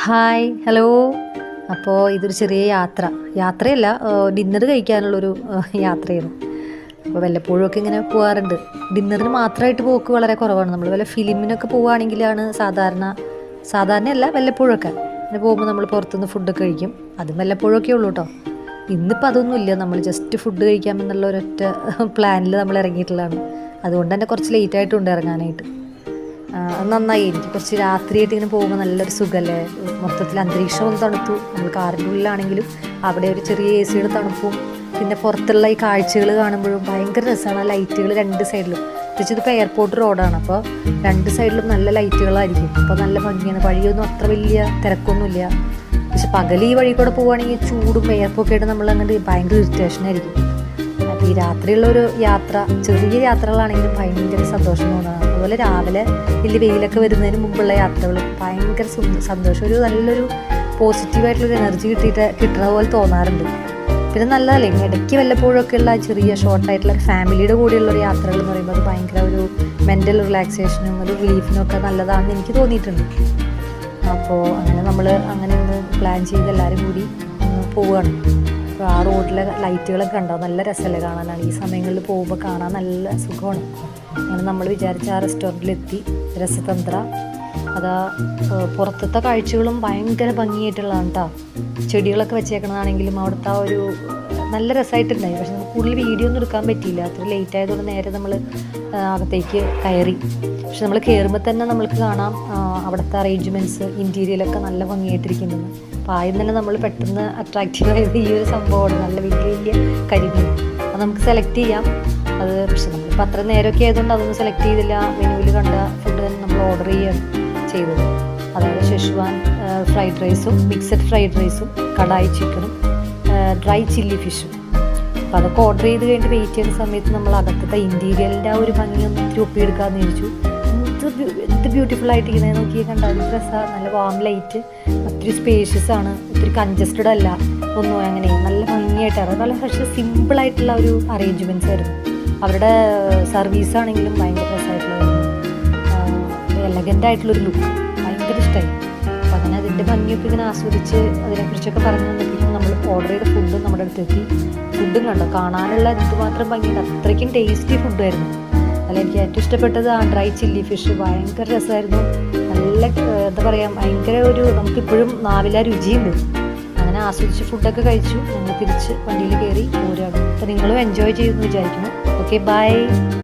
Hi hello. അപ്പോൾ ഇതൊരു ചെറിയ യാത്രയല്ല, ഡിന്നർ കഴിക്കാനുള്ളൊരു യാത്രയാണ്. അപ്പോൾ വല്ലപ്പോഴുമൊക്കെ ഇങ്ങനെ പോകാറുണ്ട്. ഡിന്നറിന് മാത്രമായിട്ട് പോക്ക് വളരെ കുറവാണ്. നമ്മൾ വല്ല ഫിലിമിനൊക്കെ പോവുകയാണെങ്കിലാണ് സാധാരണയല്ല വല്ലപ്പോഴൊക്കെ അങ്ങനെ പോകുമ്പോൾ നമ്മൾ പുറത്തുനിന്ന് ഫുഡൊക്കെ കഴിക്കും. അതും വല്ലപ്പോഴൊക്കെ ഉള്ളൂ കേട്ടോ. ഇന്നിപ്പോൾ അതൊന്നുമില്ല, നമ്മൾ ജസ്റ്റ് ഫുഡ് കഴിക്കാമെന്നുള്ള ഒരൊറ്റ പ്ലാനിൽ നമ്മൾ ഇറങ്ങിയിട്ടുള്ളതാണ്. അതുകൊണ്ട് തന്നെ കുറച്ച് ലേറ്റായിട്ടുണ്ട് ഇറങ്ങാനായിട്ട്. അത് നന്നായി. എനിക്ക് കുറച്ച് രാത്രിയായിട്ട് ഇങ്ങനെ പോകുമ്പോൾ നല്ലൊരു സുഖമല്ലേ. മൊത്തത്തിൽ അന്തരീക്ഷം ഒന്ന് തണുത്തു. നമ്മൾ കാറിൻ്റെ ഉള്ളിലാണെങ്കിലും അവിടെ ഒരു ചെറിയ എ സിയുടെ തണുപ്പും പിന്നെ പുറത്തുള്ള ഈ കാഴ്ചകൾ കാണുമ്പോഴും ഭയങ്കര രസമാണ്. ആ ലൈറ്റുകൾ രണ്ട് സൈഡിലും, ഇതിപ്പോൾ എയർപോർട്ട് റോഡാണ്, അപ്പോൾ രണ്ട് സൈഡിലും നല്ല ലൈറ്റുകളായിരിക്കും. അപ്പോൾ നല്ല ഭംഗിയാണ്. വഴിയൊന്നും അത്ര വലിയ തിരക്കൊന്നുമില്ല. പക്ഷെ പകൽ ഈ വഴി കൂടെ പോവുകയാണെങ്കിൽ ചൂടും വിയർപ്പൊക്കെ ആയിട്ട് നമ്മൾ അങ്ങോട്ട് ഭയങ്കര ഇറിറ്റേഷനായിരിക്കും. അപ്പോൾ ഈ രാത്രിയുള്ളൊരു യാത്ര, ചെറിയ യാത്രകളാണെങ്കിലും ഭയങ്കര സന്തോഷം തോന്നുന്നതാണ്. അതുപോലെ രാവിലെ വലിയ വെയിലൊക്കെ വരുന്നതിന് മുമ്പുള്ള യാത്രകൾ ഭയങ്കര സന്തോഷം, ഒരു നല്ലൊരു പോസിറ്റീവായിട്ടുള്ളൊരു എനർജി കിട്ടുന്ന പോലെ തോന്നാറുണ്ട്. പിന്നെ നല്ലതല്ലേ ഇടയ്ക്ക് വല്ലപ്പോഴൊക്കെ ഉള്ള ചെറിയ ഷോർട്ടായിട്ടുള്ള ഫാമിലിയുടെ കൂടെയുള്ളൊരു യാത്രകൾ എന്ന് പറയുമ്പോൾ അത് ഭയങ്കര ഒരു മെൻ്റൽ റിലാക്സേഷനും ഒരു റിലീഫിനും ഒക്കെ നല്ലതാണെന്ന് എനിക്ക് തോന്നിയിട്ടുണ്ട്. അപ്പോൾ നമ്മൾ അങ്ങനെ ഒന്ന് പ്ലാൻ ചെയ്ത് എല്ലാവരും കൂടി ഒന്ന് പോവുകയാണ്. അപ്പോൾ ആ റോഡിലെ ലൈറ്റുകളൊക്കെ കണ്ടോ, നല്ല രസമല്ലേ കാണാനാണ്. ഈ സമയങ്ങളിൽ പോകുമ്പോൾ കാണാൻ നല്ല സുഖമാണ്. അങ്ങനെ നമ്മൾ വിചാരിച്ച ആ റെസ്റ്റോറൻറ്റിലെത്തി. രസതന്ത്ര, അതാ പുറത്തത്തെ കാഴ്ചകളും ഭയങ്കര ഭംഗിയായിട്ടുള്ളതാണ് കേട്ടോ. ചെടികളൊക്കെ വെച്ചേക്കണതാണെങ്കിലും അവിടുത്തെ ആ ഒരു നല്ല രസമായിട്ടുണ്ടായി. പക്ഷെ നമുക്ക് കൂടുതൽ വീഡിയോ ഒന്നും എടുക്കാൻ പറ്റിയില്ല, അത്ര ലേറ്റ് ആയതുകൊണ്ട് നേരെ നമ്മൾ അകത്തേക്ക് കയറി. പക്ഷെ നമ്മൾ കയറുമ്പോൾ തന്നെ നമ്മൾക്ക് കാണാം അവിടുത്തെ അറേഞ്ച്മെൻറ്റ്സ്, ഇൻറ്റീരിയലൊക്കെ നല്ല ഭംഗിയായിട്ടിരിക്കുന്നത്. അപ്പോൾ ആദ്യം തന്നെ നമ്മൾ പെട്ടെന്ന് അട്രാക്റ്റീവായത് ഈ ഒരു സംഭവമാണ്. നല്ല വലിയ കരിമീൻ അത് നമുക്ക് സെലക്ട് ചെയ്യാം. അത് പക്ഷെ നമ്മളിപ്പോൾ അത്ര നേരമൊക്കെ ആയതുകൊണ്ട് അതൊന്നും സെലക്ട് ചെയ്തില്ല. മെനുവിൽ കണ്ട ഫുഡ് തന്നെ നമ്മൾ ഓർഡർ ചെയ്യുകയാണ് ചെയ്തത്. അതായത് ഷെഷ്വാൻ ഫ്രൈഡ് റൈസും മിക്സഡ് ഫ്രൈഡ് റൈസും കടായി ചിക്കനും ഡ്രൈ ചില്ലി ഫിഷും. അപ്പോൾ അതൊക്കെ ഓർഡർ ചെയ്ത് കഴിഞ്ഞിട്ട് വെയിറ്റ് ചെയ്യുന്ന സമയത്ത് നമ്മൾ അകത്തത്തെ ഇൻറ്റീരിയലിൻ്റെ ആ ഒരു ഭംഗിയൊന്ന് ഇത്തിരി ഒപ്പിയെടുക്കാമെന്ന് ചോദിച്ചു. എന്ത് ബ്യൂട്ടിഫുൾ ആയിട്ടിരിക്കുന്നത് നോക്കി കണ്ടാൽ എന്ത് രസമാണ്. നല്ല വാം ലൈറ്റ്, ഒത്തിരി സ്പേഷ്യസ് ആണ്, ഒത്തിരി കൺജസ്റ്റഡ് അല്ല ഒന്നും. അങ്ങനെ നല്ല ഭംഗിയായിട്ടാണ്, നല്ല പക്ഷേ സിമ്പിളായിട്ടുള്ള ഒരു അറേഞ്ച്മെൻറ്റ്സ് ആയിരുന്നു. അവരുടെ സർവീസാണെങ്കിലും ഭയങ്കര രസമായിട്ടുള്ളതായിരുന്നു. എലഗൻ്റ് ആയിട്ടുള്ളൊരു ലുക്ക് ഭയങ്കര ഇഷ്ടമായി. അപ്പോൾ അങ്ങനെ അതിൻ്റെ ഭംഗിയൊക്കെ ഇങ്ങനെ ആസ്വദിച്ച് അതിനെക്കുറിച്ചൊക്കെ പറഞ്ഞു തന്നപ്പോഴേക്കും നമ്മൾ ഓർഡർ ചെയ്ത ഫുഡും നമ്മുടെ അടുത്തെത്തി. ഫുഡും കണ്ടോ, കാണാനുള്ള എന്തുമാത്രം ഭംഗിയുണ്ട്, അത്രയ്ക്കും ടേസ്റ്റി ഫുഡായിരുന്നു. അല്ല, എനിക്ക് ഏറ്റവും ഇഷ്ടപ്പെട്ടത് ആ ഡ്രൈ ചില്ലി ഫിഷ് ഭയങ്കര രസമായിരുന്നു. നല്ല എന്താ പറയുക, ഭയങ്കര ഒരു നമുക്കിപ്പോഴും നാവില രുചിയുണ്ട്. അങ്ങനെ ആസ്വദിച്ച് ഫുഡൊക്കെ കഴിച്ചു. നമ്മൾ തിരിച്ച് വണ്ടിയിൽ കയറി പോരുകയാണ്. അപ്പോൾ നിങ്ങളും എൻജോയ് ചെയ്തെന്ന് വിചാരിക്കുന്നു. Okay, by.